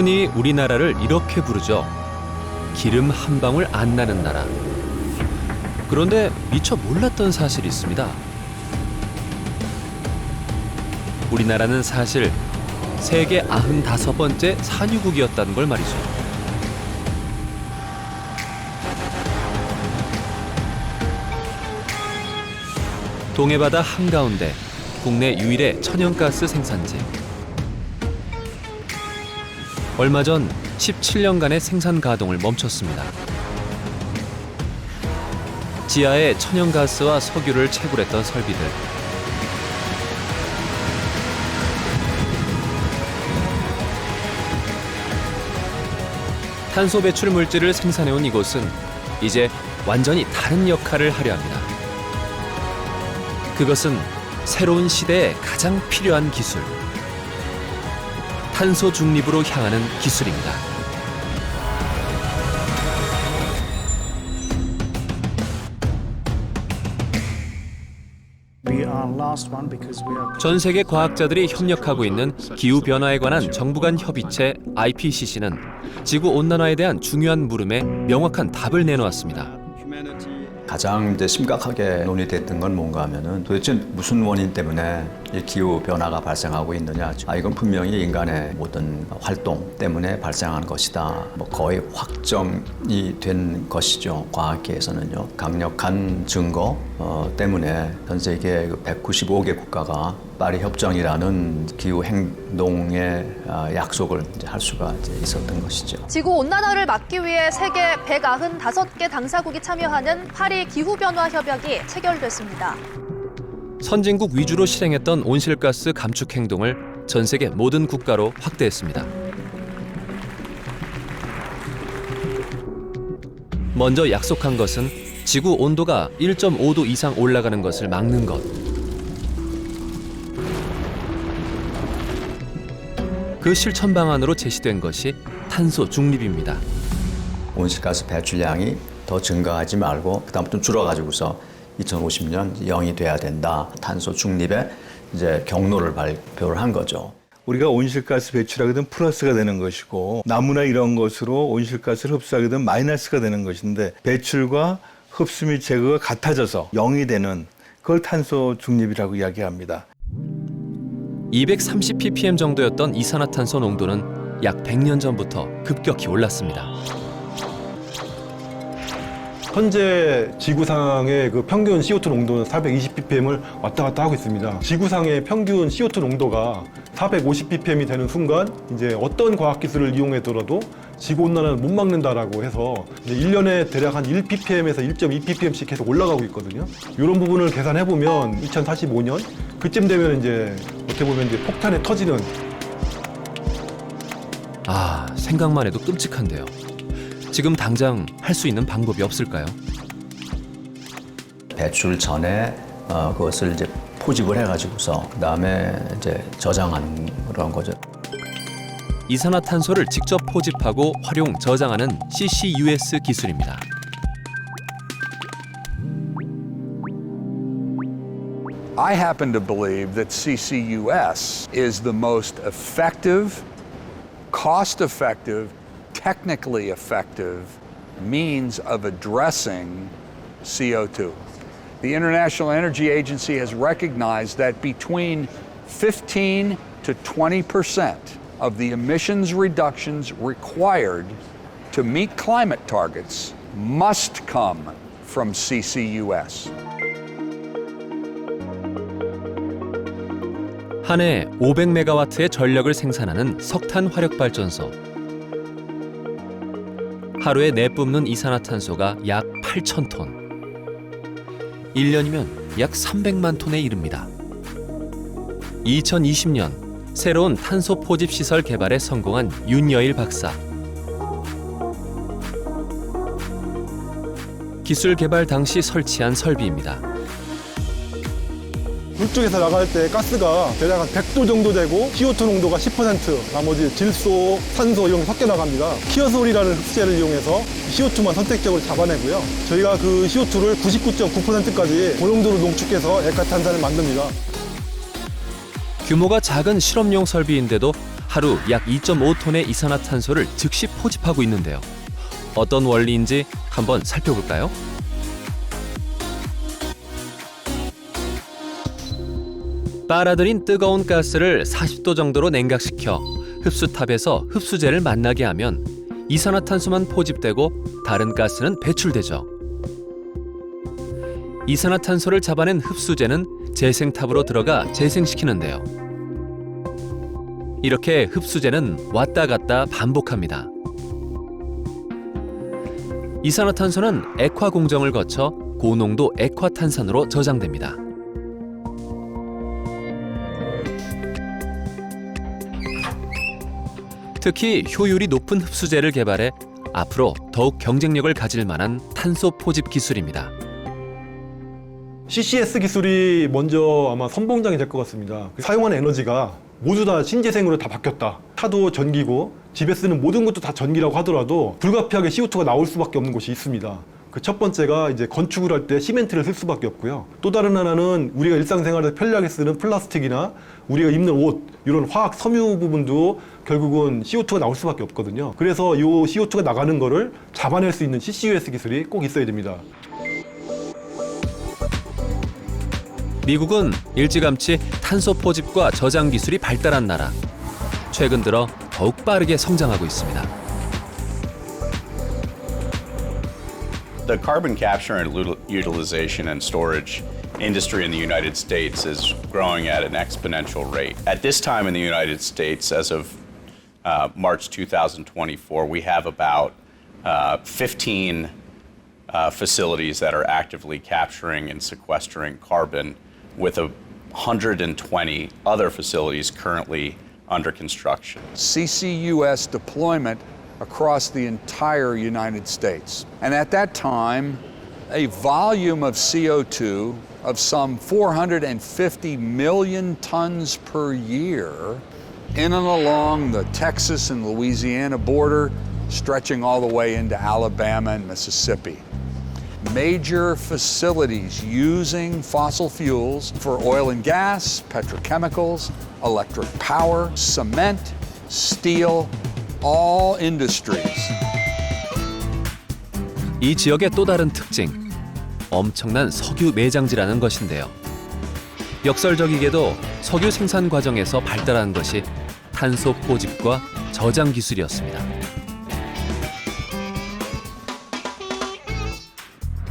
흔히 우리나라를 이렇게 부르죠. 기름 한 방울 안 나는 나라. 그런데 미처 몰랐던 사실이 있습니다. 우리나라는 사실 세계 95번째 산유국이었다는 걸 말이죠. 동해바다 한가운데 국내 유일의 천연가스 생산지. 얼마 전 17년간의 생산 가동을 멈췄습니다. 지하에 천연가스와 석유를 채굴했던 설비들. 탄소 배출 물질을 생산해온 이곳은 이제 완전히 다른 역할을 하려 합니다. 그것은 새로운 시대에 가장 필요한 기술. 탄소 중립으로 향하는 기술입니다. 전 세계 과학자들이 협력하고 있는 기후변화에 관한 정부 간 협의체 IPCC는 지구온난화에 대한 중요한 물음에 명확한 답을 내놓았습니다. 가장 이제 심각하게 논의됐던 건 뭔가 하면은 도대체 무슨 원인 때문에 이 기후 변화가 발생하고 있느냐. 이건 분명히 인간의 모든 활동 때문에 발생한 것이다. 거의 확정이 된 것이죠. 과학계에서는요. 강력한 증거 때문에 전 세계 195개 국가가 파리 협정이라는 기후 행동의 약속을 이제 할 수가 이제 있었던 것이죠. 지구 온난화를 막기 위해 세계 195개 당사국이 참여하는 파리 기후변화 협약이 체결됐습니다. 선진국 위주로 실행했던 온실가스 감축 행동을 전 세계 모든 국가로 확대했습니다. 먼저 약속한 것은 지구 온도가 1.5도 이상 올라가는 것을 막는 것. 그 실천 방안으로 제시된 것이 탄소 중립입니다. 온실가스 배출량이 더 증가하지 말고 그다음부터 줄어가지고서 2050년 0이 돼야 된다. 탄소 중립에 이제 경로를 발표를 한 거죠. 우리가 온실가스 배출하게 되면 플러스가 되는 것이고 나무나 이런 것으로 온실가스를 흡수하게 되면 마이너스가 되는 것인데 배출과 흡수 및 제거가 같아져서 0이 되는 그걸 탄소 중립이라고 이야기합니다. 230ppm 정도였던 이산화탄소 농도는 약 100년 전부터 급격히 올랐습니다. 현재 지구상의 그 평균 CO2 농도는 420ppm을 왔다 갔다 하고 있습니다. 지구상의 평균 CO2 농도가 450ppm이 되는 순간 이제 어떤 과학 기술을 이용하더라도 지구 온난화는 못 막는다라고 해서 이제 1년에 대략 한 1ppm에서 1.2ppm씩 계속 올라가고 있거든요. 이런 부분을 계산해 보면 2045년 그쯤 되면 이제 어떻게 보면 이제 폭탄에 터지는. 생각만 해도 끔찍한데요. 지금 당장 할 수 있는 방법이 없을까요? 배출 전에 그것을 이제 포집을 해가지고서 그다음에 이제 저장한 그런 거죠. 이산화탄소를 직접 포집하고 활용, 저장하는 CCUS 기술입니다. I happen to believe that CCUS is the most effective, cost-effective, technically effective means of addressing CO2. The International Energy Agency has recognized that between 15 to 20% of the emissions reductions required to meet climate targets must come from CCUS. 한 해 500메가와트의 전력을 생산하는 석탄 화력 발전소. 하루에 내뿜는 이산화탄소가 약 8,000톤. 1년이면 약 300만 톤에 이릅니다. 2020년 새로운 탄소 포집 시설 개발에 성공한 윤여일 박사. 기술 개발 당시 설치한 설비입니다. 불 쪽에서 나갈 때 가스가 대략 한 100도 정도 되고 CO2 농도가 10%, 나머지 질소, 산소 이런 게 섞여 나갑니다. 키어솔이라는 흡수제를 이용해서 CO2만 선택적으로 잡아내고요. 저희가 그 CO2를 99.9%까지 고농도로 농축해서 액화탄산을 만듭니다. 규모가 작은 실험용 설비인데도 하루 약 2.5톤의 이산화탄소를 즉시 포집하고 있는데요. 어떤 원리인지 한번 살펴볼까요? 빨아들인 뜨거운 가스를 40도 정도로 냉각시켜 흡수탑에서 흡수제를 만나게 하면 이산화탄소만 포집되고 다른 가스는 배출되죠. 이산화탄소를 잡아낸 흡수제는 재생탑으로 들어가 재생시키는데요. 이렇게 흡수제는 왔다 갔다 반복합니다. 이산화탄소는 액화 공정을 거쳐 고농도 액화탄산으로 저장됩니다. 특히 효율이 높은 흡수제를 개발해 앞으로 더욱 경쟁력을 가질 만한 탄소 포집 기술입니다. CCS 기술이 먼저 아마 선봉장이 될 것 같습니다. 사용하는 에너지가 모두 다 신재생으로 다 바뀌었다. 차도 전기고 집에 쓰는 모든 것도 다 전기라고 하더라도 불가피하게 CO2가 나올 수밖에 없는 곳이 있습니다. 그 첫 번째가 이제 건축을 할 때 시멘트를 쓸 수밖에 없고요. 또 다른 하나는 우리가 일상생활에서 편리하게 쓰는 플라스틱이나 우리가 입는 옷, 이런 화학 섬유 부분도 결국은 CO2가 나올 수밖에 없거든요. 그래서 이 CO2가 나가는 거를 잡아낼 수 있는 CCUS 기술이 꼭 있어야 됩니다. 미국은 일찌감치 탄소 포집과 저장 기술이 발달한 나라. 최근 들어 더욱 빠르게 성장하고 있습니다. The carbon capture and utilization and storage industry in the United States is growing at an exponential rate. At this time in the United States, as of March 2024, we have about 15 facilities that are actively capturing and sequestering carbon, with 120 other facilities currently under construction. CCUS deployment across the entire United States. And at that time, a volume of CO2 of some 450 million tons per year in and along the Texas and Louisiana border, stretching all the way into Alabama and Mississippi. Major facilities using fossil fuels for oil and gas, petrochemicals, electric power, cement, steel, all industries. 이 지역의 또 다른 특징, 엄청난 석유 매장지라는 것인데요. 역설적이게도 석유 생산 과정에서 발달한 것이 탄소 포집과 저장 기술이었습니다.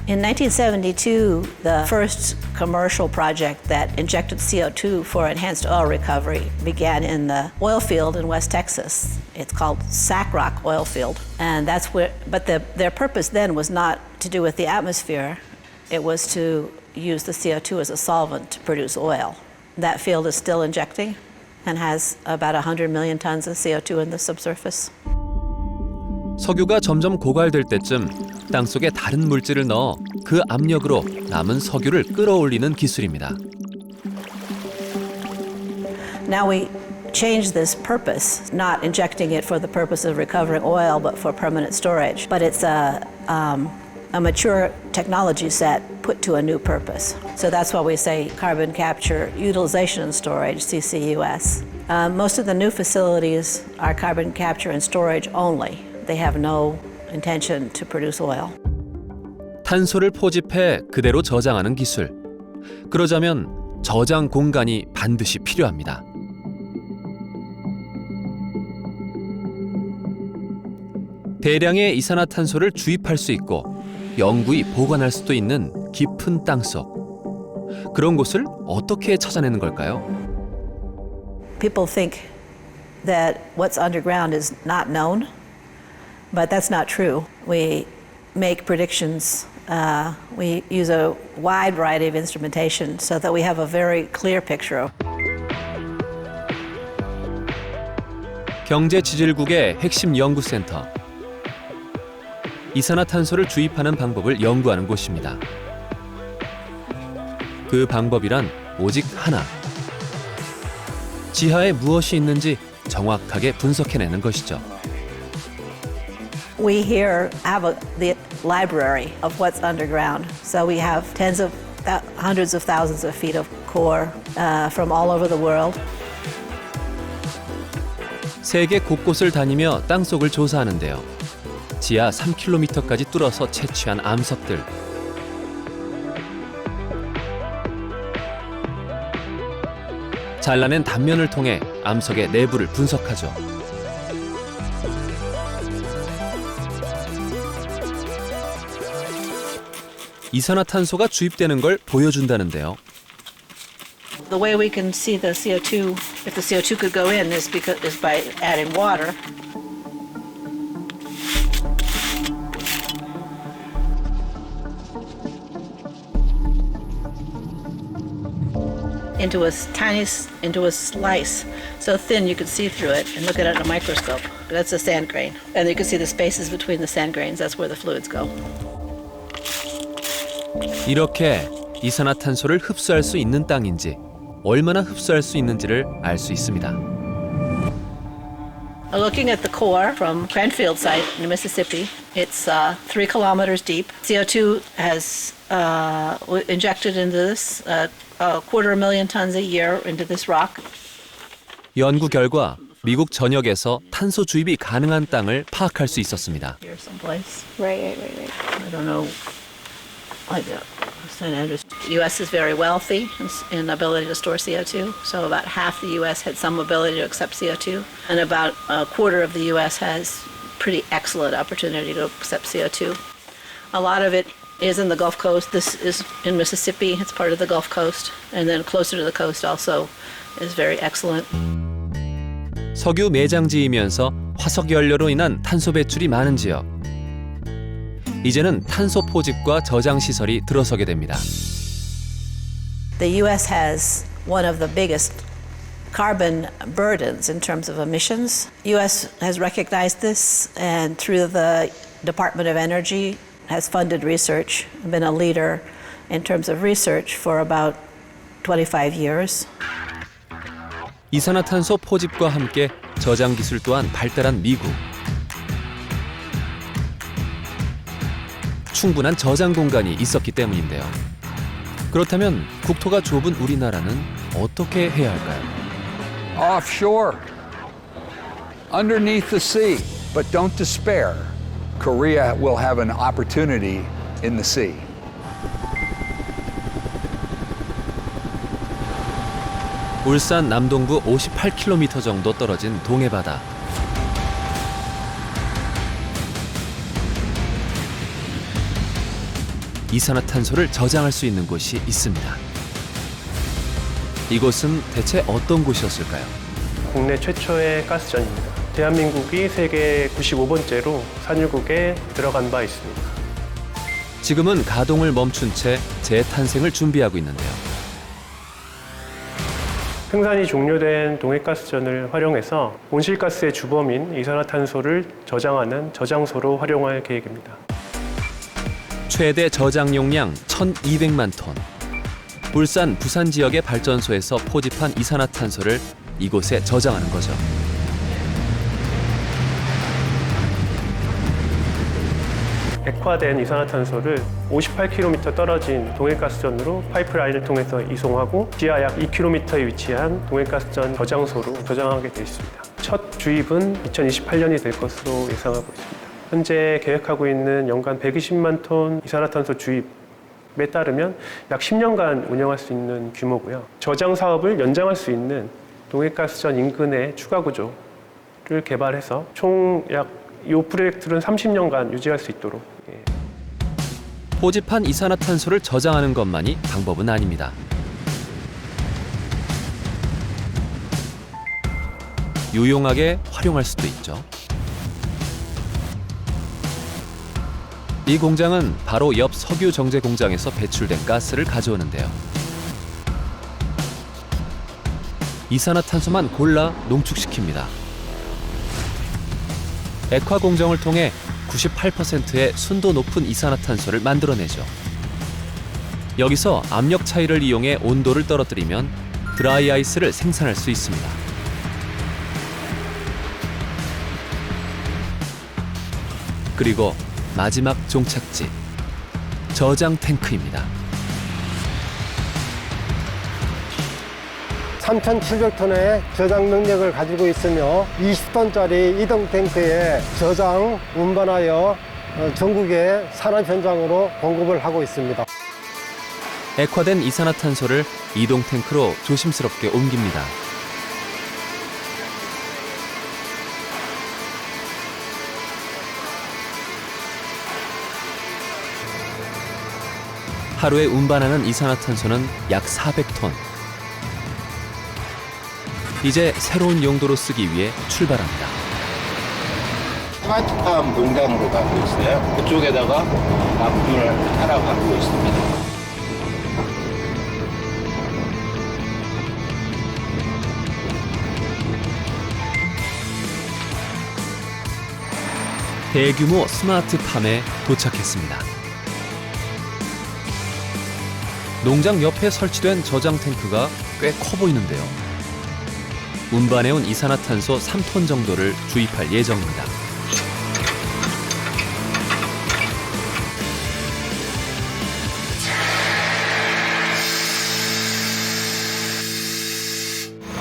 In 1972, the first commercial project that injected CO2 for enhanced oil recovery began in the oil field in West Texas. It's called Sack Rock Oil Field. And that's where, but their purpose then was not to do with the atmosphere. It was to use the CO2 as a solvent to produce oil. That field is still injecting and has about 100 million tons of CO2 in the subsurface. 석유가 점점 고갈될 때쯤 땅속에 다른 물질을 넣어 그 압력으로 남은 석유를 끌어올리는 기술입니다. Now we change this purpose, not injecting it for the purpose of recovering oil, but for permanent storage. But it's a mature technology set put to a new purpose. So that's why we say carbon capture, utilization and storage, CCUS. Most of the new facilities are carbon capture and storage only. They have no intention to produce oil. 탄소를 포집해 그대로 저장하는 기술. 그러자면 저장 공간이 반드시 필요합니다. 대량의 이산화탄소를 주입할 수 있고 영구히 보관할 수도 있는 깊은 땅속. 그런 곳을 어떻게 찾아내는 걸까요? People think that what's underground is not known, but that's not true. We make predictions. We use a wide variety of instrumentation so that we have a very clear picture. 경제지질국의 핵심 연구센터. 이산화탄소를 주입하는 방법을 연구하는 곳입니다. 그 방법이란 오직 하나. 지하에 무엇이 있는지 정확하게 분석해내는 것이죠. We here have the library of what's underground. So we have hundreds of thousands of feet of core from all over the world. 세계 곳곳을 다니며 땅속을 조사하는데요. 지하 3km까지 뚫어서 채취한 암석들. 잘라낸 단면을 통해 암석의 내부를 분석하죠. 이산화탄소가 주입되는 걸 보여준다는데요. The way we can see the CO2, if the CO2 could go in, is by adding water. Into a slice, so thin you could see through it and look at it in a microscope. That's a sand grain, and you can see the spaces between the sand grains. That's where the fluids go. 이렇게 이산화탄소를 흡수할 수 있는 땅인지, 얼마나 흡수할 수 있는지를 알 수 있습니다. Looking at the core from Cranfield site in Mississippi, it's 3 kilometers deep. CO2 has injected into this 250,000 tons a year into this rock. 연구 결과 미국 전역에서 탄소 주입이 가능한 땅을 파악할 수 있었습니다. Here someplace. Right. I don't know. Like St. Andrews. The U.S. is very wealthy in ability to store CO2. So about half the U.S. had some ability to accept CO2, and about a quarter of the U.S. has pretty excellent opportunity to accept CO2. A lot of it is in the Gulf Coast. This is in Mississippi. It's part of the Gulf Coast, and then closer to the coast also is very excellent. 석유 매장지이면서 화석 연료로 인한 탄소 배출이 많은 지역. 이제는 탄소 포집과 저장 시설이 들어서게 됩니다. The U.S. has one of the biggest carbon burdens in terms of emissions. U.S. has recognized this, and through the Department of Energy has funded research, been a leader in terms of research for about 25 years. 이산화탄소 포집과 함께 저장 기술 또한 발달한 미국. 충분한 저장 공간이 있었기 때문인데요. 그렇다면 국토가 좁은 우리나라는 어떻게 해야 할까요? Offshore, underneath the sea, but don't despair. Korea will have an opportunity in the sea. 울산 남동부 58km 정도 떨어진 동해바다. 이산화탄소를 저장할 수 있는 곳이 있습니다. 이곳은 대체 어떤 곳이었을까요? 국내 최초의 가스전입니다. 대한민국이 세계 95번째로 산유국에 들어간 바 있습니다. 지금은 가동을 멈춘 채 재탄생을 준비하고 있는데요. 생산이 종료된 동해가스전을 활용해서 온실가스의 주범인 이산화탄소를 저장하는 저장소로 활용할 계획입니다. 최대 저장 용량 1,200만 톤. 울산, 부산 지역의 발전소에서 포집한 이산화탄소를 이곳에 저장하는 거죠. 액화된 이산화탄소를 58km 떨어진 동해가스전으로 파이프라인을 통해서 이송하고 지하 약 2km에 위치한 동해가스전 저장소로 저장하게 되어 있습니다. 첫 주입은 2028년이 될 것으로 예상하고 있습니다. 현재 계획하고 있는 연간 120만 톤 이산화탄소 주입에 따르면 약 10년간 운영할 수 있는 규모고요. 저장 사업을 연장할 수 있는 동해가스전 인근의 추가 구조를 개발해서 총 약 이 프로젝트는 30년간 유지할 수 있도록. 포집한 이산화탄소를 저장하는 것만이 방법은 아닙니다. 유용하게 활용할 수도 있죠. 이 공장은 바로 옆 석유 정제 공장에서 배출된 가스를 가져오는데요. 이산화탄소만 골라 농축시킵니다. 액화 공정을 통해 98%의 순도 높은 이산화탄소를 만들어내죠. 여기서 압력 차이를 이용해 온도를 떨어뜨리면 드라이 아이스를 생산할 수 있습니다. 그리고 마지막 종착지, 저장 탱크입니다. 3,700톤의 저장 능력을 가지고 있으며 20톤짜리 이동 탱크에 저장, 운반하여 전국의 산업 현장으로 공급을 하고 있습니다. 액화된 이산화탄소를 이동 탱크로 조심스럽게 옮깁니다. 하루에 운반하는 이산화탄소는 약 400톤. 이제 새로운 용도로 쓰기 위해 출발합니다. 스마트팜 농장으로 가고 있어요. 그쪽에다가 납품을 하러 가고 있습니다. 대규모 스마트팜에 도착했습니다. 농장 옆에 설치된 저장 탱크가 꽤 커 보이는데요. 운반해온 이산화탄소 3톤 정도를 주입할 예정입니다.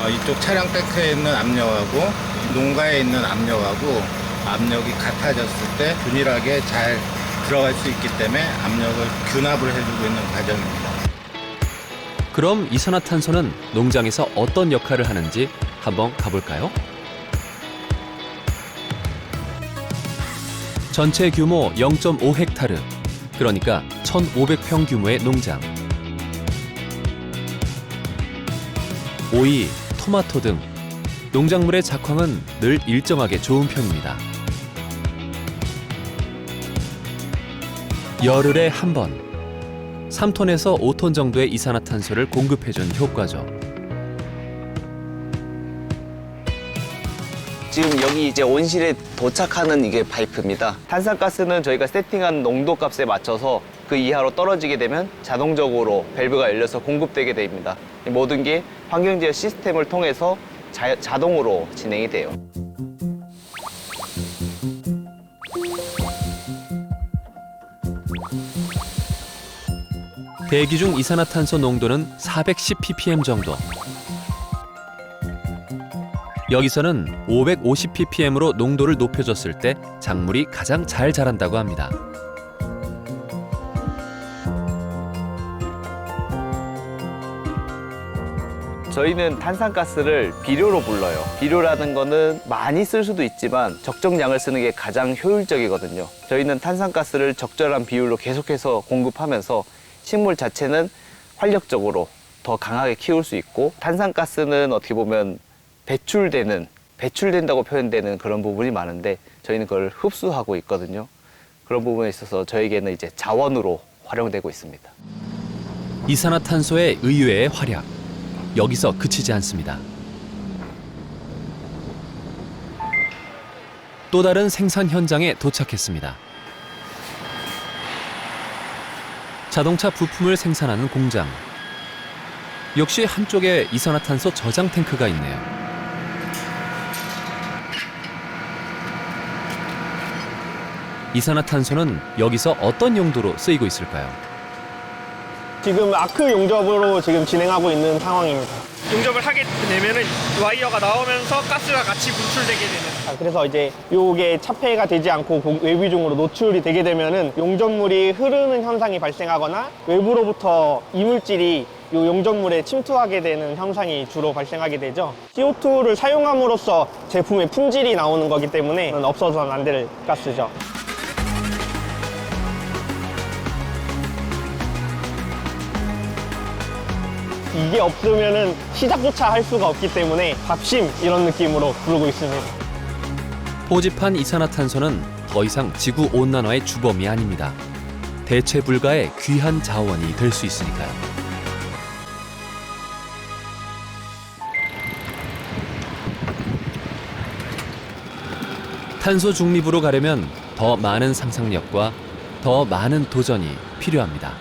이쪽 차량 탱크에 있는 압력하고 농가에 있는 압력하고 압력이 같아졌을 때 균일하게 잘 들어갈 수 있기 때문에 압력을 균합을 해주고 있는 과정입니다. 그럼 이산화탄소는 농장에서 어떤 역할을 하는지 한번 가볼까요? 전체 규모 0.5헥타르, 그러니까 1,500평 규모의 농장. 오이, 토마토 등 농작물의 작황은 늘 일정하게 좋은 편입니다. 열흘에 한 번 3톤에서 5톤 정도의 이산화탄소를 공급해준 효과죠. 지금 여기 이제 온실에 도착하는 이게 파이프입니다. 탄산가스는 저희가 세팅한 농도 값에 맞춰서 그 이하로 떨어지게 되면 자동적으로 밸브가 열려서 공급되게 됩니다. 모든 게 환경제어 시스템을 통해서 자동으로 진행이 돼요. 대기 중 이산화탄소 농도는 410ppm 정도. 여기서는 550ppm으로 농도를 높여줬을 때 작물이 가장 잘 자란다고 합니다. 저희는 탄산가스를 비료로 불러요. 비료라는 거는 많이 쓸 수도 있지만 적정량을 쓰는 게 가장 효율적이거든요. 저희는 탄산가스를 적절한 비율로 계속해서 공급하면서 식물 자체는 활력적으로 더 강하게 키울 수 있고, 탄산가스는 어떻게 보면 배출된다고 표현되는 그런 부분이 많은데 저희는 그걸 흡수하고 있거든요. 그런 부분에 있어서 저에게는 이제 자원으로 활용되고 있습니다. 이산화탄소의 의외의 활약, 여기서 그치지 않습니다. 또 다른 생산 현장에 도착했습니다. 자동차 부품을 생산하는 공장. 역시 한쪽에 이산화탄소 저장 탱크가 있네요. 이산화탄소는 여기서 어떤 용도로 쓰이고 있을까요? 지금 아크 용접으로 지금 진행하고 있는 상황입니다. 용접을 하게 되면은 와이어가 나오면서 가스가 같이 분출되게 되는. 그래서 이제 요게 차폐가 되지 않고 외부중으로 노출이 되게 되면은 용접물이 흐르는 현상이 발생하거나 외부로부터 이물질이 요 용접물에 침투하게 되는 현상이 주로 발생하게 되죠. CO2를 사용함으로써 제품의 품질이 나오는 거기 때문에 없어서는 안 될 가스죠. 이게 없으면은 시작조차 할 수가 없기 때문에 밥심 이런 느낌으로 부르고 있습니다. 포집한 이산화탄소는 더 이상 지구 온난화의 주범이 아닙니다. 대체 불가의 귀한 자원이 될 수 있으니까요. 탄소 중립으로 가려면 더 많은 상상력과 더 많은 도전이 필요합니다.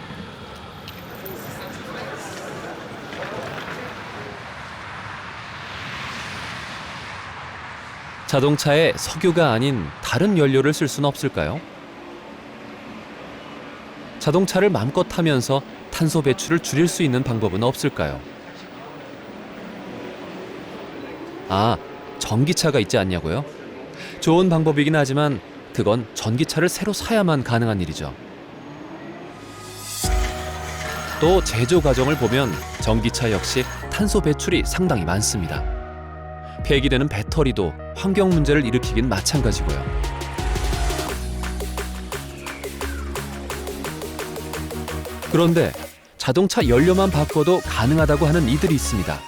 자동차에 석유가 아닌 다른 연료를 쓸 수는 없을까요? 자동차를 마음껏 타면서 탄소 배출을 줄일 수 있는 방법은 없을까요? 아, 전기차가 있지 않냐고요? 좋은 방법이긴 하지만 그건 전기차를 새로 사야만 가능한 일이죠. 또 제조 과정을 보면 전기차 역시 탄소 배출이 상당히 많습니다. 폐기되는 배터리도 환경 문제를 일으키긴 마찬가지고요. 그런데 자동차 연료만 바꿔도 가능하다고 하는 이들이 있습니다.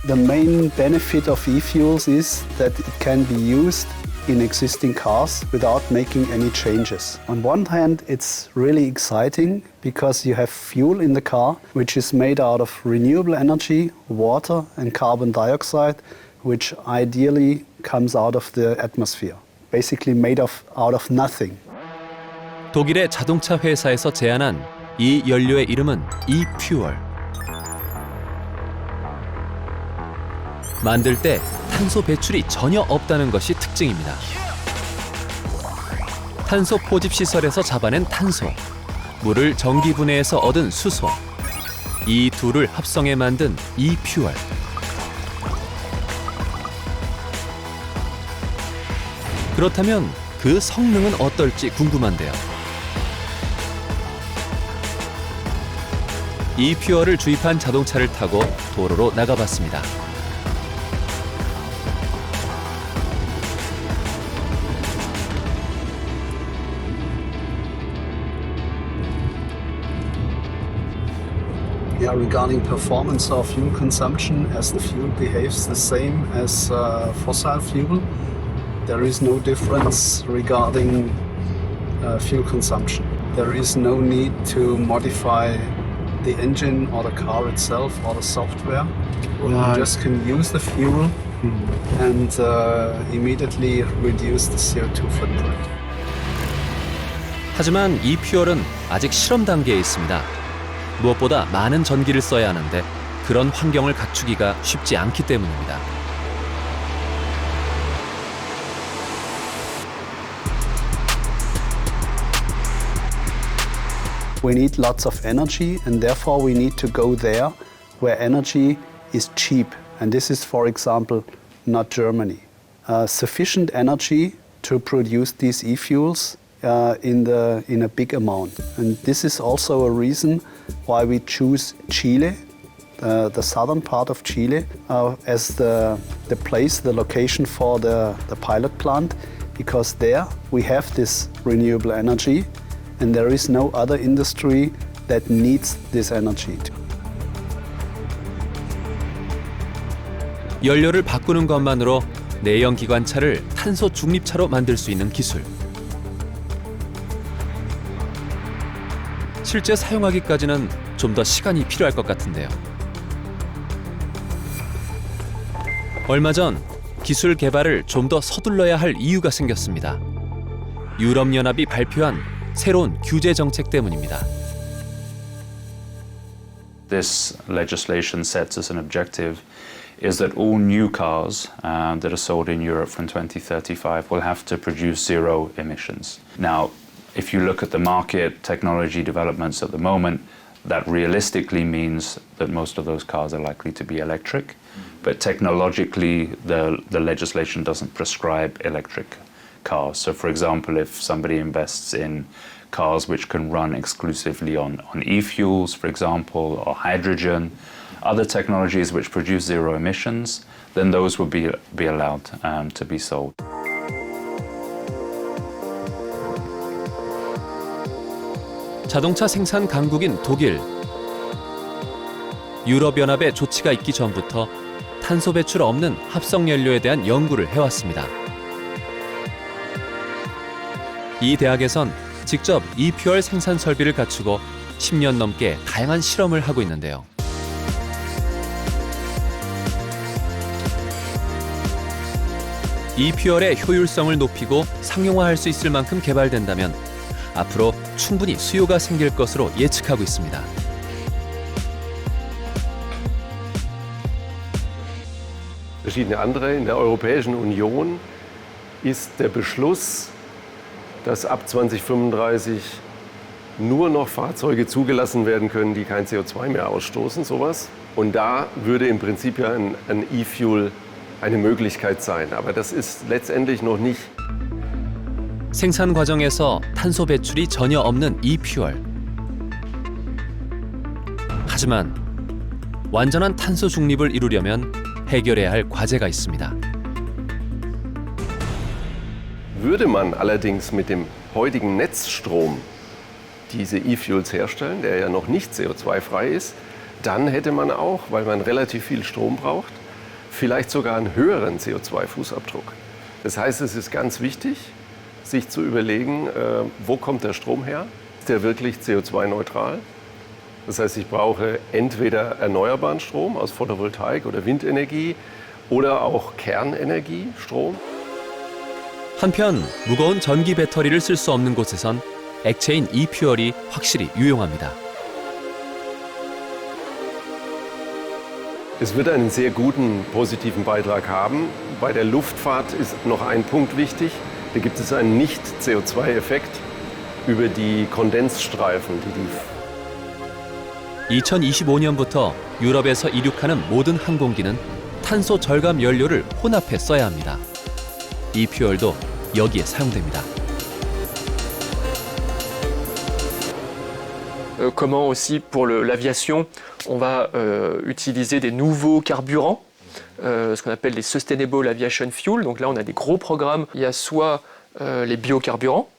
The main benefit of e-fuels is that it can be used in existing cars without making any changes. On one hand, it's really exciting because you have fuel in the car which is made out of renewable energy, water and carbon dioxide, which ideally comes out of the atmosphere. Basically made out of nothing. 독일의 자동차 회사에서 제안한 이 연료의 이름은 e-fuel. 만들 때 탄소 배출이 전혀 없다는 것이 특징입니다. 탄소 포집 시설에서 잡아낸 탄소, 물을 전기 분해해서 얻은 수소, 이 둘을 합성해 만든 e-fuel. 그렇다면 그 성능은 어떨지 궁금한데요. e-fuel을 주입한 자동차를 타고 도로로 나가봤습니다. Yeah, regarding performance of fuel consumption, as the fuel behaves the same as fossil fuel, there is no difference regarding fuel consumption. There is no need to modify the engine or the car itself or the software. You just can use the fuel and immediately reduce the CO2 footprint. 하지만 e-fuel은 아직 실험 단계에 있습니다. 무엇보다 많은 전기를 써야 하는데 그런 환경을 갖추기가 쉽지 않기 때문입니다. We need lots of energy and therefore we need to go there where energy is cheap. And this is, for example, not Germany. Sufficient energy to produce these e-fuels in a big amount. And this is also a reason why we choose Chile, the southern part of Chile, as the place, the location for the pilot plant, because there we have this renewable energy and there is no other industry that needs this energy. 연료를 바꾸는 것만으로 내연 기관차를 탄소 중립차로 만들 수 있는 기술. 실제 사용하기까지는 좀 더 시간이 필요할 것 같은데요. 얼마 전 기술 개발을 좀 더 서둘러야 할 이유가 생겼습니다. 유럽연합이 발표한 새로운 규제 정책 때문입니다. This legislation sets as an objective is that all new cars that are sold in Europe from 2035 will have to produce zero emissions. Now, if you look at the market technology developments at the moment, that realistically means that most of those cars are likely to be electric. But technologically, the legislation doesn't prescribe electric cars. So, for example, if somebody invests in cars which can run exclusively on e-fuels, for example, or hydrogen, other technologies which produce zero emissions, then those would be allowed to be sold. 자동차 생산 강국인 독일. 유럽연합의 조치가 있기 전부터 탄소 배출 없는 합성 연료에 대한 연구를 해왔습니다. 이 대학에선 직접 e-fuel 생산 설비를 갖추고 10년 넘게 다양한 실험을 하고 있는데요. e-fuel의 효율성을 높이고 상용화할 수 있을 만큼 개발된다면 앞으로 충분히 수요가 생길 것으로 예측하고 있습니다. Verschiedene andere. In der Europäischen Union ist der Beschluss, dass ab 2035 nur noch Fahrzeuge zugelassen werden können, die kein CO2 mehr ausstoßen, sowas. Und da würde im Prinzip ja ein E-Fuel eine Möglichkeit sein. Aber das ist letztendlich noch nicht. 생산 과정에서 탄소 배출이 전혀 없는 E-퓨얼. 하지만 완전한 탄소 중립을 이루려면 해결해야 할 과제가 있습니다. Würde man allerdings mit dem heutigen Netzstrom diese E-Fuels herstellen, der ja noch nicht CO2-frei ist, dann hätte man auch, weil man relativ viel Strom braucht, vielleicht sogar einen höheren CO2-Fußabdruck. Das heißt, es ist ganz wichtig, sich zu überlegen, wo kommt der Strom her? Ist der wirklich CO2-neutral? Das heißt, ich brauche entweder erneuerbaren Strom aus Photovoltaik oder Windenergie oder auch Kernenergie, Strom. 한편 무거운 전기 배터리를 쓸 수 없는 곳에선 액체인 E-퓨얼이 확실히 유용합니다. Es wird einen sehr guten positiven Beitrag haben. Bei der Luftfahrt ist noch ein Punkt wichtig. Da gibt es einen Nicht-CO2-Effekt über die Kondensstreifen, die 2025년부터 유럽에서 이륙하는 모든 항공기는 탄소 절감 연료를 혼합해 써야 합니다. E-퓨얼도 여기에 사용됩니다. Comment aussi pour l'aviation, on va utiliser des nouveaux carburants, ce qu'on appelle les Sustainable Aviation Fuel. Donc là, on a des gros programmes. Il y a soit les biocarburants,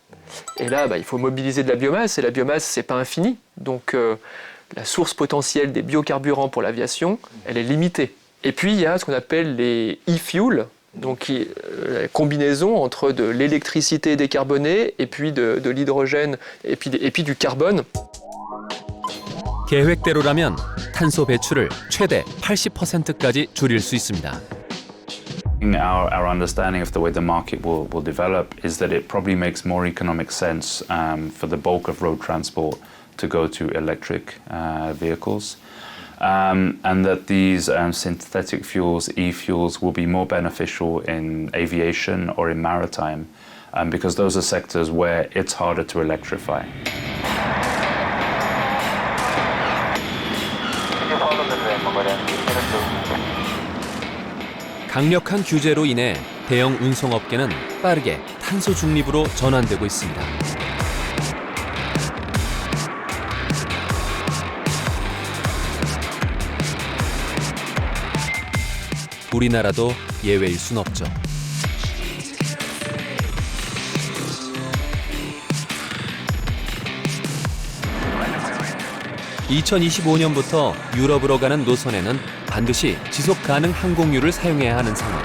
et là, il faut mobiliser de la biomasse, et la biomasse, c'est pas infini. Donc la source potentielle des biocarburants pour l'aviation, elle est limitée. Et puis, il y a ce qu'on appelle les e-fuels, donc la combinaison entre de l'électricité décarbonée et puis de l'hydrogène et puis du carbone. 계획대로라면 탄소 배출을 최대 80%까지 줄일 수 있습니다. Our understanding of the way the market will develop is that it probably makes more economic sense for the bulk of road transport to go to electric vehicles. And that these synthetic fuels, e-fuels, will be more beneficial in aviation or in maritime because those are sectors where it's harder to electrify. 강력한 규제로 인해 대형 운송업계는 빠르게 탄소 중립으로 전환되고 있습니다. 우리나라도 예외일 순 없죠. (2025년부터) 유럽으로 가는 노선에는 반드시 지속 가능 항공유를 사용해야 하는 상황.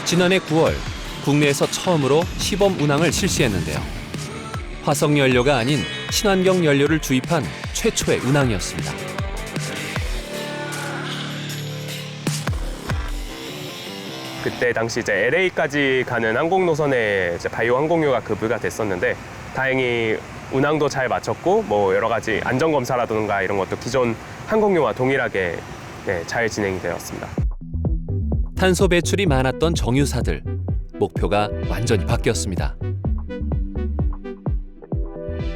지난해 9월 국내에서 처음으로 시범 운항을 실시했는데요. 화석 연료가 아닌 친환경 연료를 주입한 최초의 운항이었습니다. 그때 당시 이제 LA까지 가는 항공 노선에 이제 바이오 항공유가 급유가 됐었는데 다행히 운항도 잘 마쳤고 뭐 여러 가지 안전 검사라든가 이런 것도 기존 항공유와 동일하게 잘 진행이 되었습니다. 탄소 배출이 많았던 정유사들, 목표가 완전히 바뀌었습니다.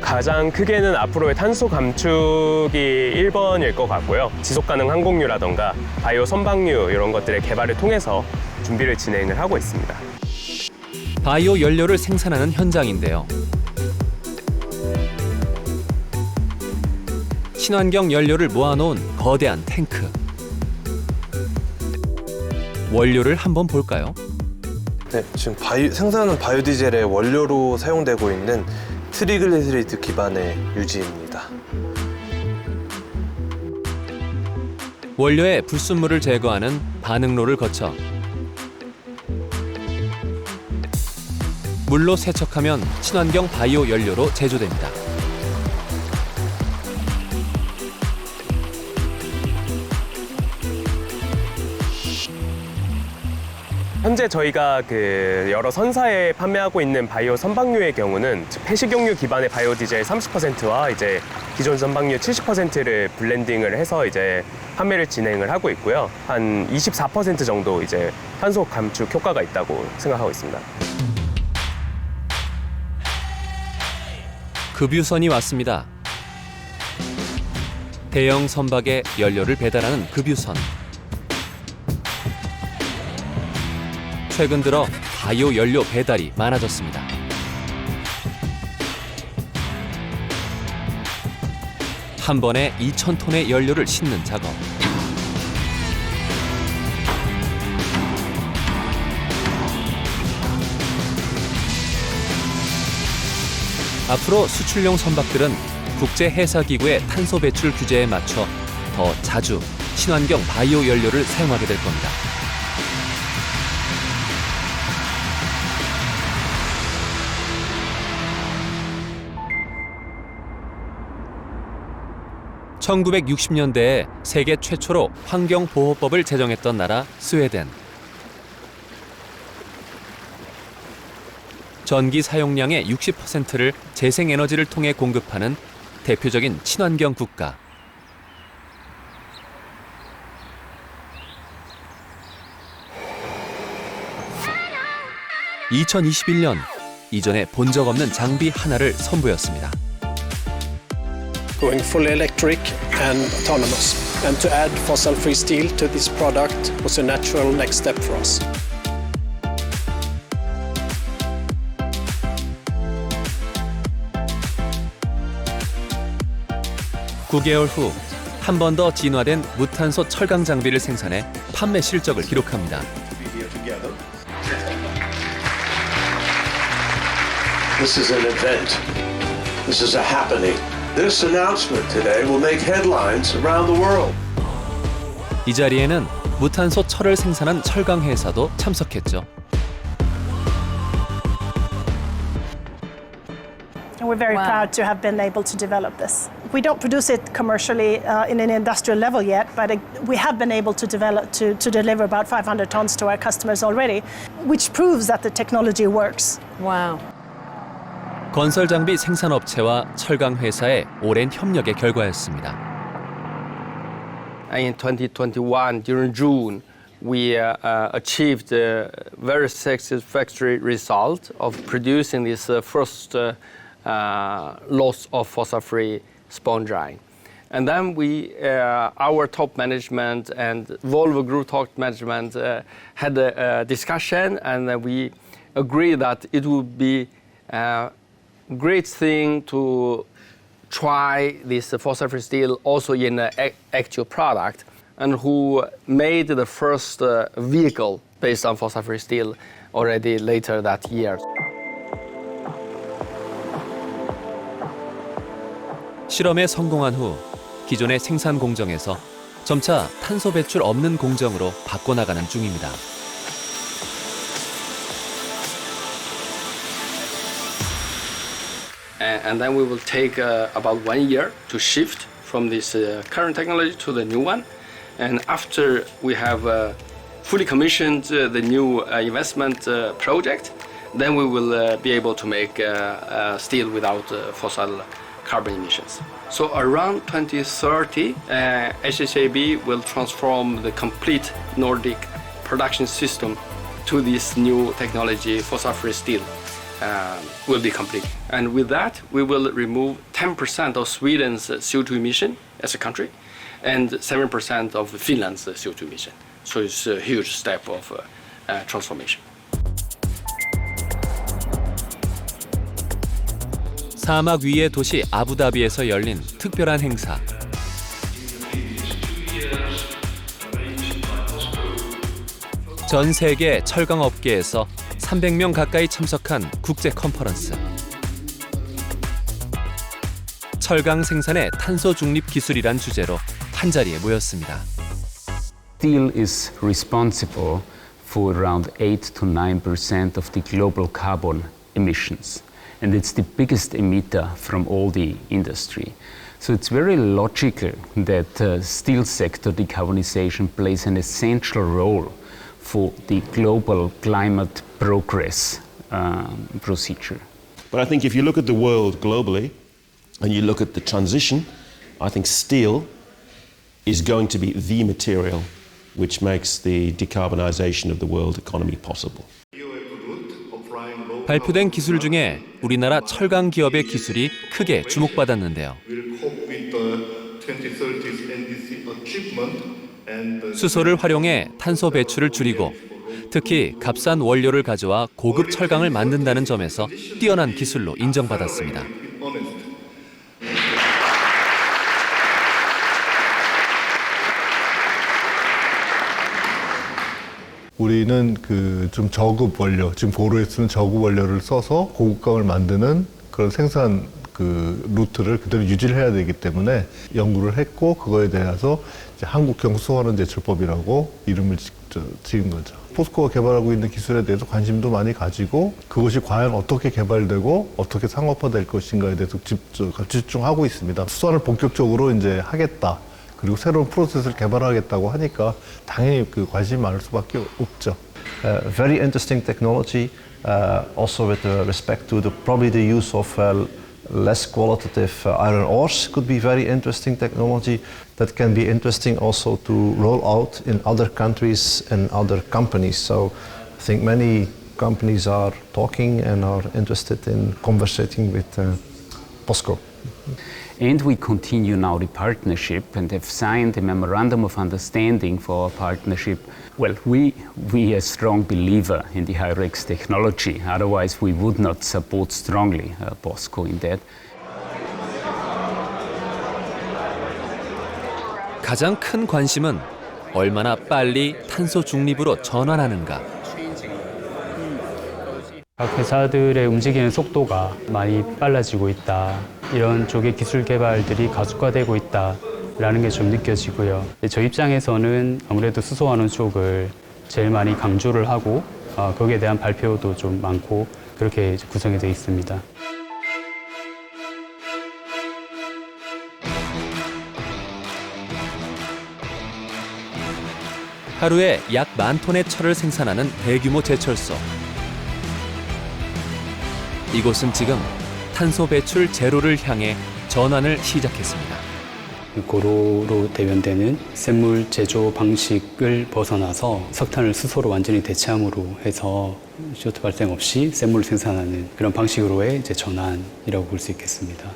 가장 크게는 앞으로의 탄소 감축이 1번일 것 같고요. 지속가능 항공유라든가 바이오 선박유 이런 것들의 개발을 통해서 준비를 진행을 하고 있습니다. 바이오 연료를 생산하는 현장인데요. 친환경 연료를 모아놓은 거대한 탱크. 원료를 한번 볼까요? 네, 지금 생산하는 바이오디젤의 원료로 사용되고 있는 트리글리세리드 기반의 유지입니다. 원료의 불순물을 제거하는 반응로를 거쳐 물로 세척하면 친환경 바이오 연료로 제조됩니다. 현재 저희가 여러 선사에 판매하고 있는 바이오 선박류의 경우는 폐식용유 기반의 바이오 디젤 30%와 이제 기존 선박류 70%를 블렌딩을 해서 이제 판매를 진행을 하고 있고요. 한 24% 정도 이제 탄소 감축 효과가 있다고 생각하고 있습니다. 급유선이 왔습니다. 대형 선박에 연료를 배달하는 급유선. 최근 들어 바이오 연료 배달이 많아졌습니다. 한 번에 2,000톤의 연료를 싣는 작업. 앞으로 수출용 선박들은 국제해사기구의 탄소 배출 규제에 맞춰 더 자주 친환경 바이오 연료를 사용하게 될 겁니다. (1960년대에) 세계 최초로 환경보호법을 제정했던 나라 스웨덴. 전기 사용량의 60%를 재생에너지를 통해 공급하는 대표적인 친환경 국가. (2021년) 이전에 본 적 없는 장비 하나를 선보였습니다. Going fully electric and autonomous. And to add fossil-free steel to this product was a natural next step for us. (9개월) 후 한 번 더 진화된 무탄소 철강 장비를 생산해 판매 실적을 기록합니다. This is an event. This is a happening. This announcement today will make headlines around the world. 이 자리에는 무탄소 철을 생산한 철강 회사도 참석했죠. And we're very proud to have been able to develop this. We don't produce it commercially in an industrial level yet, but we have been able to develop to deliver about 500 tons to our customers already, which proves that the technology works. Wow. 건설 장비 생산업체와 철강 회사의 오랜 협력의 결과였습니다. In 2021, during June, we achieved a very satisfactory result of producing this first lots of fossil-free sponge iron. And then our top management and Volvo Group top management had a discussion, and we agreed that it would be great thing to try this fossil-free steel also in an actual product, and who made the first vehicle based on fossil-free steel already later that year. 실험에 성공한 후 기존의 생산 공정에서 점차 탄소 배출 없는 공정으로 바꿔나가는 중입니다. And then we will take about 1 year to shift from this current technology to the new one. And after we have fully commissioned the new investment project, then we will be able to make steel without fossil carbon emissions. So around 2030, HHAB will transform the complete Nordic production system to this new technology, fossil-free steel. Will be complete. And with that, we will remove 10% of Sweden's CO2 emission as a country and 7% of Finland's CO2 emission. So it's a huge step of transformation. 사막 위의 도시 아부다비에서 열린 특별한 행사. 전 세계 철강 업계에서 300명 가까이 참석한 국제 컨퍼런스. 철강 생산의 탄소 중립 기술이란 주제로 한자리에 모였습니다. Steel is responsible for around 8 to 9% of the global carbon emissions. And it's the biggest emitter from all the industry. So it's very logical that steel sector decarbonization plays an essential role for the global climate progress procedure. But I think if you look at the world globally and you look at the transition, I think steel is going to be the material which makes the decarbonization of the world economy possible. 발표된 기술 중에 우리나라 철강 기업의 기술이 크게 주목받았는데요. 수소를 활용해 탄소 배출을 줄이고 특히 값싼 원료를 가져와 고급 철강을 만든다는 점에서 뛰어난 기술로 인정받았습니다. 우리는 좀 저급 원료, 지금 고로에 쓰는 저급 원료를 써서 고급강을 만드는 그런 생산 루트를 그대로 유지를 해야 되기 때문에 연구를 했고 그거에 대해서 이제 한국형 수소환원 제철법이라고 이름을 지은 거죠. 포스코가 개발하고 있는 기술에 대해서 관심도 많이 가지고 그것이 과연 어떻게 개발되고 어떻게 상업화될 것인가에 대해서 집중하고 있습니다. 수소환을 본격적으로 이제 하겠다. 그리고 새로운 프로세스를 개발하겠다고 하니까 당연히 관심이 많을 수밖에 없죠. Very interesting technology, also with respect to probably the use of less qualitative iron ores could be very interesting technology that can be interesting also to roll out in other countries and other companies. So I think many companies are talking and are interested in conversating with POSCO. And we continue now the partnership and have signed a memorandum of understanding for our partnership. Well, we are a strong believer in the Hyrex technology. Otherwise, we would not support strongly POSCO in that. 가장 큰 관심은 얼마나 빨리 탄소 중립으로 전환하는가. 각 회사들의 움직이는 속도가 많이 빨라지고 있다. 이런 쪽의 기술 개발들이 가속화되고 있다라는 게 좀 느껴지고요. 저희 입장에서는 아무래도 수소환원 쪽을 제일 많이 강조를 하고 거기에 대한 발표도 좀 많고 그렇게 구성이 되어 있습니다. 하루에 약 10,000톤의 철을 생산하는 대규모 제철소. 이곳은 지금 탄소 배출 제로를 향해 전환을 시작했습니다. 고로로 대변되는 샘물 제조 방식을 벗어나서 석탄을 수소로 완전히 대체함으로 해서 CO2 발생 없이 샘물을 생산하는 그런 방식으로의 이제 전환이라고 볼 수 있겠습니다.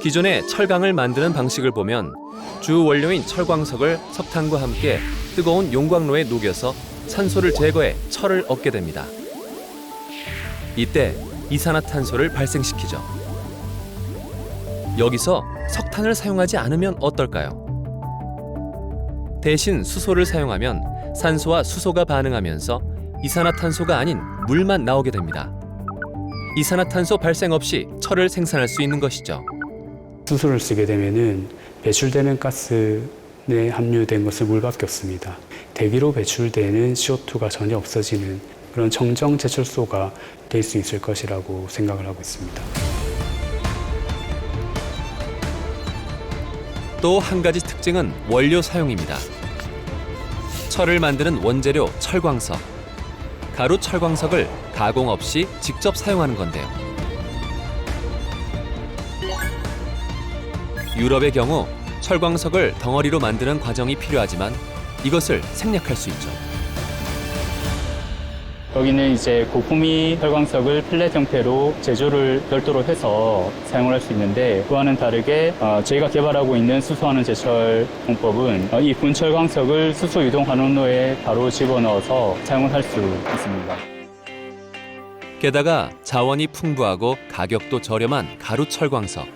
기존의 철강을 만드는 방식을 보면 주 원료인 철광석을 석탄과 함께 뜨거운 용광로에 녹여서 산소를 제거해 철을 얻게 됩니다. 이때 이산화탄소를 발생시키죠. 여기서 석탄을 사용하지 않으면 어떨까요? 대신 수소를 사용하면 산소와 수소가 반응하면서 이산화탄소가 아닌 물만 나오게 됩니다. 이산화탄소 발생 없이 철을 생산할 수 있는 것이죠. 수소를 쓰게 되면은 배출되는 가스에 함유된 것은 물밖에 없습니다. 대기로 배출되는 CO2가 전혀 없어지는 그런 청정 제철소가 될 수 있을 것이라고 생각을 하고 있습니다. 또 한 가지 특징은 원료 사용입니다. 철을 만드는 원재료 철광석. 가루 철광석을 가공 없이 직접 사용하는 건데요. 유럽의 경우 철광석을 덩어리로 만드는 과정이 필요하지만 이것을 생략할 수 있죠. 여기는 이제 고품위 철광석을 플랫 형태로 제조를 별도로 해서 사용을 할 수 있는데 그와는 다르게 저희가 개발하고 있는 수소환원 제철 공법은 이 분철광석을 수소 유동 환원로에 바로 집어넣어서 사용을 할 수 있습니다. 게다가 자원이 풍부하고 가격도 저렴한 가루 철광석.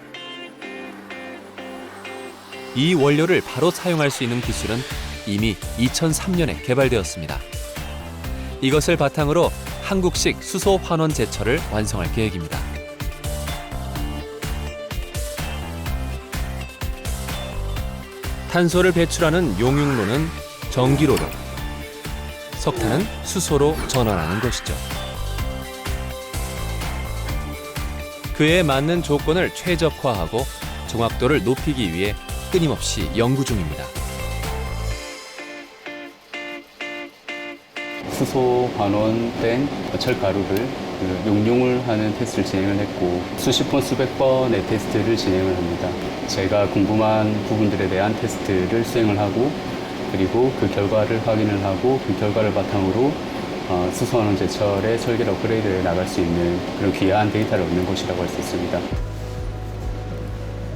이 원료를 바로 사용할 수 있는 기술은 이미 2003년에 개발되었습니다. 이것을 바탕으로 한국식 수소 환원 제철을 완성할 계획입니다. 탄소를 배출하는 용융로는 전기로로, 석탄은 수소로 전환하는 것이죠. 그에 맞는 조건을 최적화하고 정확도를 높이기 위해 끊임없이 연구 중입니다. 수소 환원된 철가루를 용융을 하는 테스트를 진행을 했고 수십 번, 수백 번의 테스트를 진행을 합니다. 제가 궁금한 부분들에 대한 테스트를 수행을 하고 그리고 그 결과를 확인을 하고 그 결과를 바탕으로 수소환원 제철의 설계를 업그레이드해 나갈 수 있는 그런 귀한 데이터를 얻는 곳이라고 할 수 있습니다.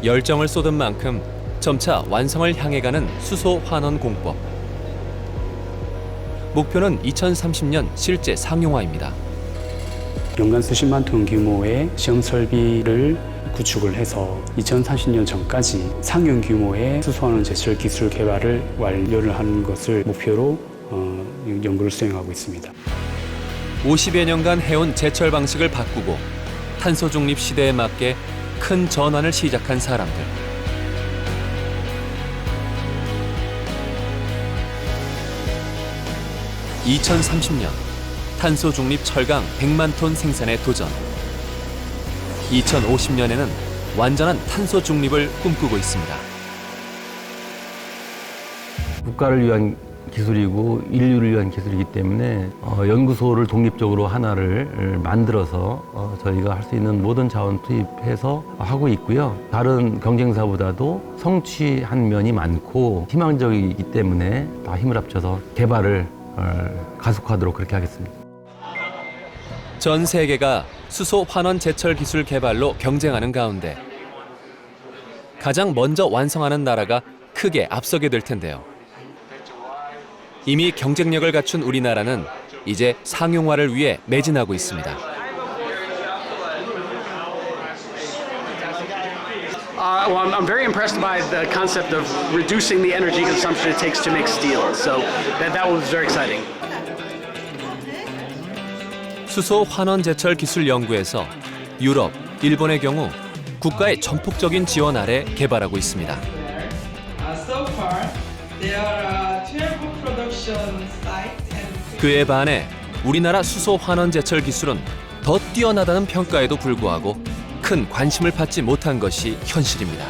열정을 쏟은 만큼 점차 완성을 향해 가는 수소 환원 공법. 목표는 2030년 실제 상용화입니다. 연간 수십만 톤 규모의 시험 설비를 구축을 해서 2030년 전까지 상용 규모의 수소환원 제철 기술 개발을 완료를 하는 것을 목표로 연구를 수행하고 있습니다. 50여 년간 해온 제철 방식을 바꾸고 탄소 중립 시대에 맞게 큰 전환을 시작한 사람들. (2030년) 탄소 중립 철강 100만 톤 생산에 도전. 2050년에는 완전한 탄소 중립을 꿈꾸고 있습니다. 국가를 위한 기술이고 인류를 위한 기술이기 때문에 연구소를 독립적으로 하나를 만들어서 저희가 할 수 있는 모든 자원 투입해서 하고 있고요. 다른 경쟁사보다도 성취한 면이 많고 희망적이기 때문에 다 힘을 합쳐서 개발을 가속화하도록 그렇게 하겠습니다. 전 세계가 수소 환원 제철 기술 개발로 경쟁하는 가운데 가장 먼저 완성하는 나라가 크게 앞서게 될 텐데요. 이미 경쟁력을 갖춘 우리나라는 이제 상용화를 위해 매진하고 있습니다. Well, I'm very impressed by the concept of reducing the energy consumption it takes to make steel. So that was very exciting. 수소 환원 제철 기술 연구에서 유럽, 일본의 경우 국가의 전폭적인 지원 아래 개발하고 있습니다. So far, there are 12 production sites and 그에 반해 우리나라 수소 환원 제철 기술은 더 뛰어나다는 평가에도 불구하고 큰 관심을 받지 못한 것이 현실입니다.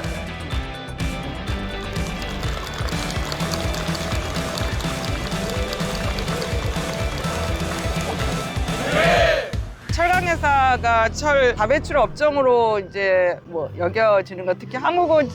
철강회사가 철 다배출 업종으로 이제 여겨지는 것, 특히 한국은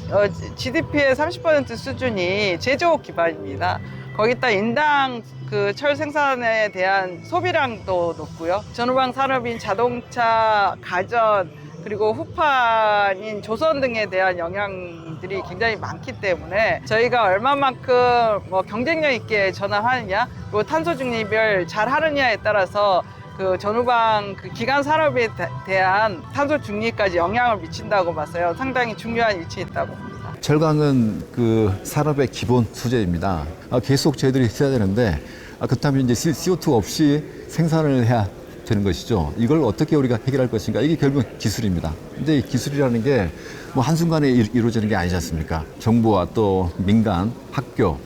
GDP의 30% 수준이 제조업 기반입니다. 거기다 인당 그 철 생산에 대한 소비량도 높고요. 전후방 산업인 자동차, 가전, 그리고 후판인 조선 등에 대한 영향들이 굉장히 많기 때문에 저희가 얼마만큼 경쟁력 있게 전환하느냐, 그리고 탄소 중립을 잘 하느냐에 따라서 그 전후방 그 기간 산업에 대한 탄소 중립까지 영향을 미친다고 봐서요. 상당히 중요한 위치에 있다고 봅니다. 철강은 그 산업의 기본 소재입니다. 계속 저희들이 써야 되는데 그렇다면 이제 CO2 없이 생산을 해야 되는 것이죠. 이걸 어떻게 우리가 해결할 것인가? 이게 결국 기술입니다. 근데 이 기술이라는 게 뭐 한순간에 이루어지는 게 아니지 않습니까? 정부와 또 민간, 학교,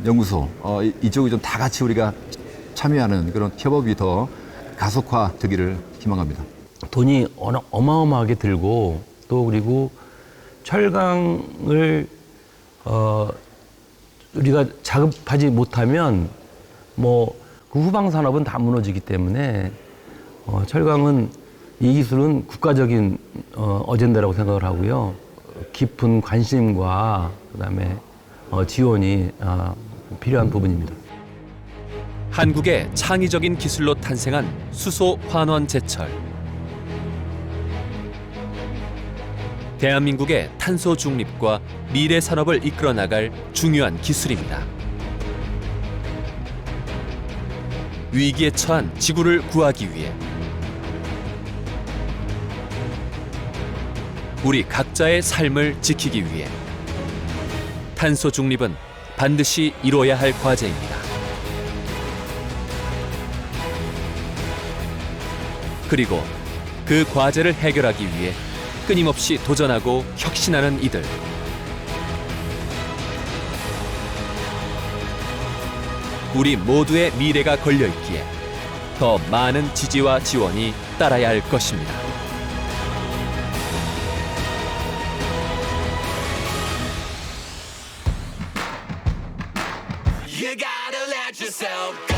연구소 이쪽이 좀 다 같이 우리가 참여하는 그런 협업이 더 가속화되기를 희망합니다. 돈이 어마어마하게 들고 또 그리고 철강을 우리가 자급하지 못하면 그 후방 산업은 다 무너지기 때문에 철강은 이 기술은 국가적인 어젠다라고 생각을 하고요. 깊은 관심과 그다음에 지원이 필요한 부분입니다. 한국의 창의적인 기술로 탄생한 수소 환원 제철. 대한민국의 탄소 중립과 미래 산업을 이끌어 나갈 중요한 기술입니다. 위기에 처한 지구를 구하기 위해 우리 각자의 삶을 지키기 위해 탄소 중립은 반드시 이뤄야 할 과제입니다. 그리고 그 과제를 해결하기 위해 끊임없이 도전하고 혁신하는 이들. 우리 모두의 미래가 걸려있기에 더 많은 지지와 지원이 따라야 할 것입니다. You gotta let yourself go.